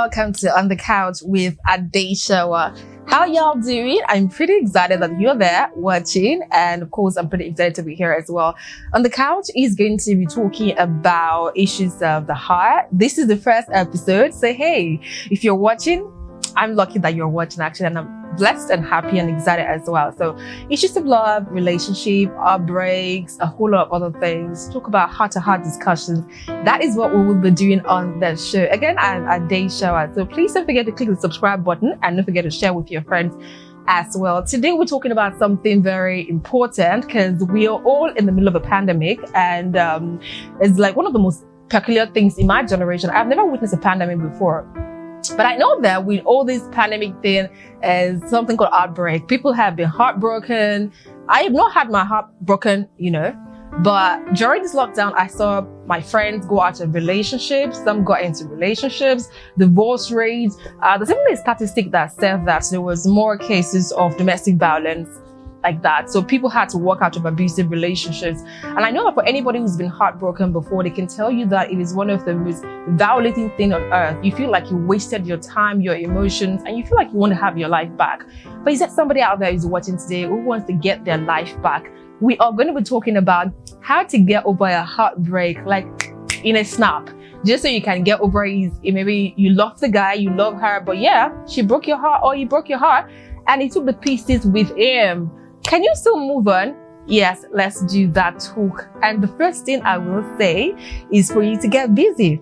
welcome to On the Couch with Adeshawa. How y'all doing? I'm pretty excited that you're there watching, and of course, I'm pretty excited to be here as well. On the Couch is going to be talking about issues of the heart. This is the first episode, so hey, if you're watching, I'm lucky that you're watching actually, and I'm blessed and happy and excited as well. So issues of love, relationship, heartbreaks, a whole lot of other things. Talk about heart-to-heart discussions. That is what we will be doing on the show. Again, I'm Adeshawa. So please don't forget to click the subscribe button and don't forget to share with your friends as well. Today we're talking about something very important because we are all in the middle of a pandemic, and it's like one of the most peculiar things in my generation. I've never witnessed a pandemic before. But I know that with all this pandemic thing is something called heartbreak. People have been heartbroken. I have not had my heart broken, but during this lockdown, I saw my friends go out of relationships. Some got into relationships, divorce rates. There's even a statistic that said that there was more cases of domestic violence like that. So people had to walk out of abusive relationships. And I know that for anybody who's been heartbroken before, they can tell you that it is one of the most violating things on earth. You feel like you wasted your time, your emotions, and you feel like you want to have your life back. But is there somebody out there who's watching today who wants to get their life back? We are going to be talking about how to get over a heartbreak, like in a snap. Just so you can get over it. Maybe you love the guy, you love her, but yeah, she broke your heart or he broke your heart and he took the pieces with him. Can you still move on? Yes, let's do that talk. And the first thing I will say is for you to get busy.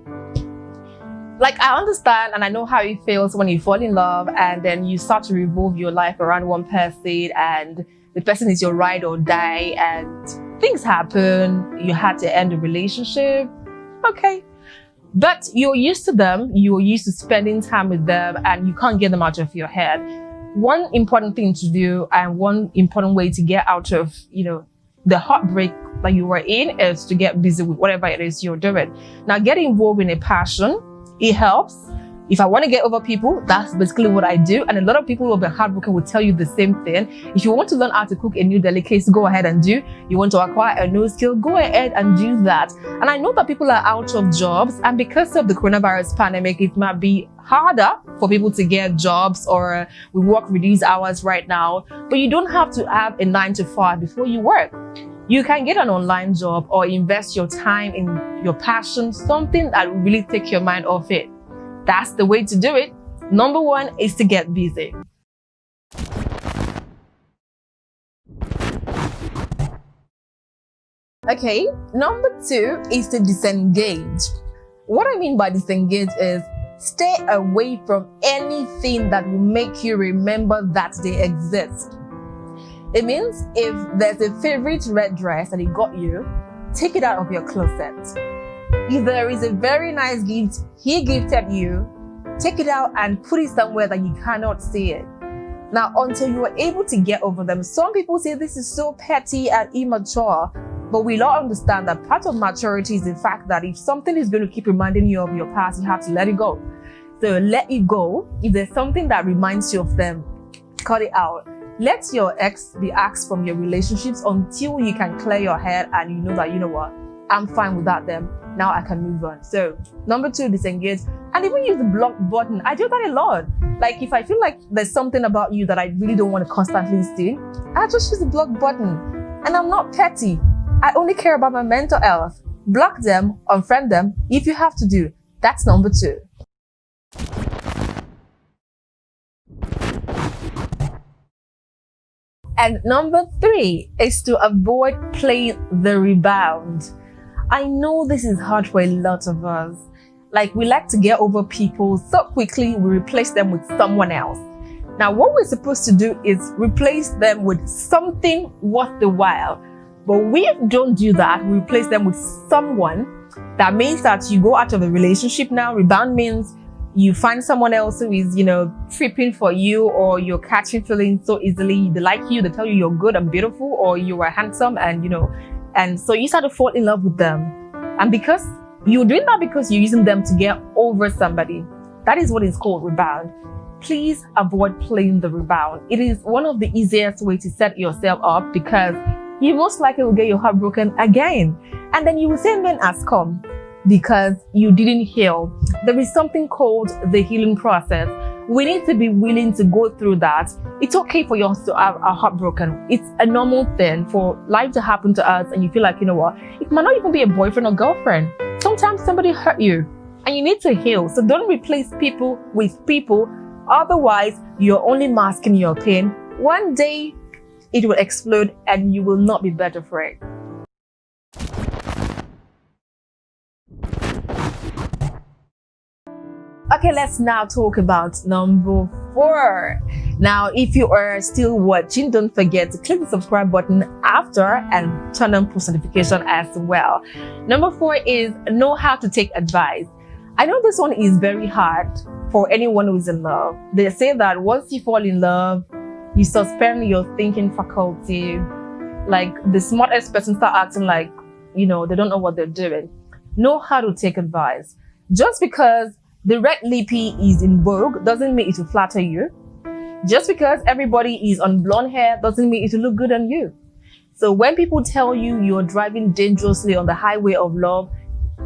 Like, I understand and I know how it feels when you fall in love and then you start to revolve your life around one person and the person is your ride or die and things happen. You had to end a relationship. Okay. But you're used to them. You're used to spending time with them and you can't get them out of your head. One important thing to do and one important way to get out of, the heartbreak that you were in is to get busy with whatever it is you're doing. Now, get involved in a passion. It helps. If I want to get over people, that's basically what I do. And a lot of people who have been heartbroken will tell you the same thing. If you want to learn how to cook a new delicacy, go ahead and do. You want to acquire a new skill, go ahead and do that. And I know that people are out of jobs, and because of the coronavirus pandemic, it might be harder for people to get jobs, or we work reduced hours right now. But you don't have to have a 9-to-5 before you work. You can get an online job or invest your time in your passion, something that will really take your mind off it. That's the way to do it. Number one is to get busy. Okay, number two is to disengage. What I mean by disengage is stay away from anything that will make you remember that they exist. It means if there's a favorite red dress that he got you, take it out of your closet. If there is a very nice gift he gifted you, take it out and put it somewhere that you cannot see it. Now, until you are able to get over them, some people say this is so petty and immature, but we all understand that part of maturity is the fact that if something is going to keep reminding you of your past, you have to let it go. So let it go. If there's something that reminds you of them, cut it out. Let your ex be axed from your relationships until you can clear your head and you know that, what, I'm fine without them. Now I can move on. So number two, disengage. And even use the block button. I do that a lot. Like if I feel like there's something about you that I really don't want to constantly see, I just use the block button. And I'm not petty. I only care about my mental health. Block them, unfriend them if you have to do. That's number two. And number three is to avoid playing the rebound. I know this is hard for a lot of us. Like, we like to get over people so quickly, we replace them with someone else. Now, what we're supposed to do is replace them with something worth the while. But we don't do that. We replace them with someone. That means that you go out of a relationship now. Rebound means you find someone else who is, tripping for you, or you're catching feelings so easily. They like you, they tell you you're good and beautiful, or you are handsome, and so you start to fall in love with them. And because you're doing that because you're using them to get over somebody, that is what is called rebound. Please avoid playing the rebound. It is one of the easiest ways to set yourself up because you most likely will get your heart broken again. And then you will say men has come. because you didn't heal. There is something called the healing process. We need to be willing to go through that. It's okay for us to have a heartbroken. It's a normal thing for life to happen to us, and you feel like, you know what, it might not even be a boyfriend or girlfriend. Sometimes somebody hurt you and you need to heal. So don't replace people with people. Otherwise, you're only masking your pain. One day it will explode and you will not be better for it. Okay, let's now talk about number 4. Now, if you are still watching, don't forget to click the subscribe button after and turn on post notification as well. Number 4 is know how to take advice. I know this one is very hard for anyone who is in love. They say that once you fall in love, you suspend your thinking faculty. Like the smartest person start acting like, they don't know what they're doing. Know how to take advice. Just because the red lippy is in vogue doesn't mean it will flatter you. Just because everybody is on blonde hair doesn't mean it will look good on you. So when people tell you you're driving dangerously on the highway of love,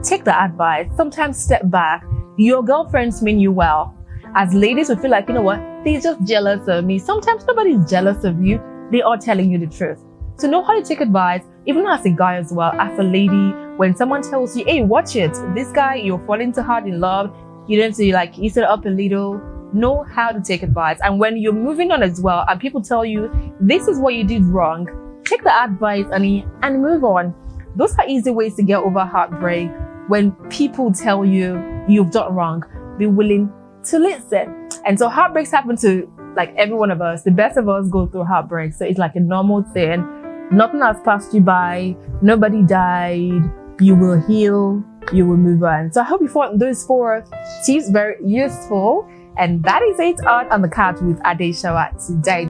take the advice. Sometimes step back. Your girlfriends mean you well. As ladies, we feel like, you know what, they're just jealous of me. Sometimes nobody's jealous of you. They are telling you the truth. So know how to take advice, even as a guy as well, as a lady. When someone tells you, hey, watch it, this guy, you're falling too hard in love, you need to ease it up a little. Know how to take advice. And when you're moving on as well, and people tell you, this is what you did wrong, take the advice, honey, and move on. Those are easy ways to get over heartbreak. When people tell you you've done wrong, be willing to listen. And so heartbreaks happen to every one of us. The best of us go through heartbreak. So it's like a normal thing. Nothing has passed you by. Nobody died. You will heal. You will move on. So I hope you found those 4 tips very useful. And that is it on the couch with Adeshawa today.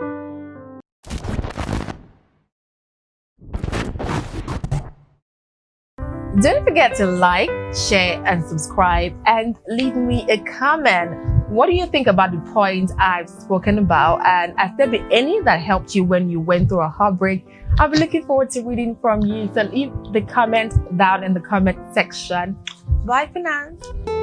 Don't forget to like, share, and subscribe, and leave me a comment. What do you think about the points I've spoken about? And has there been any that helped you when you went through a heartbreak? I'll be looking forward to reading from you. So leave the comment down in the comment section. Bye for now.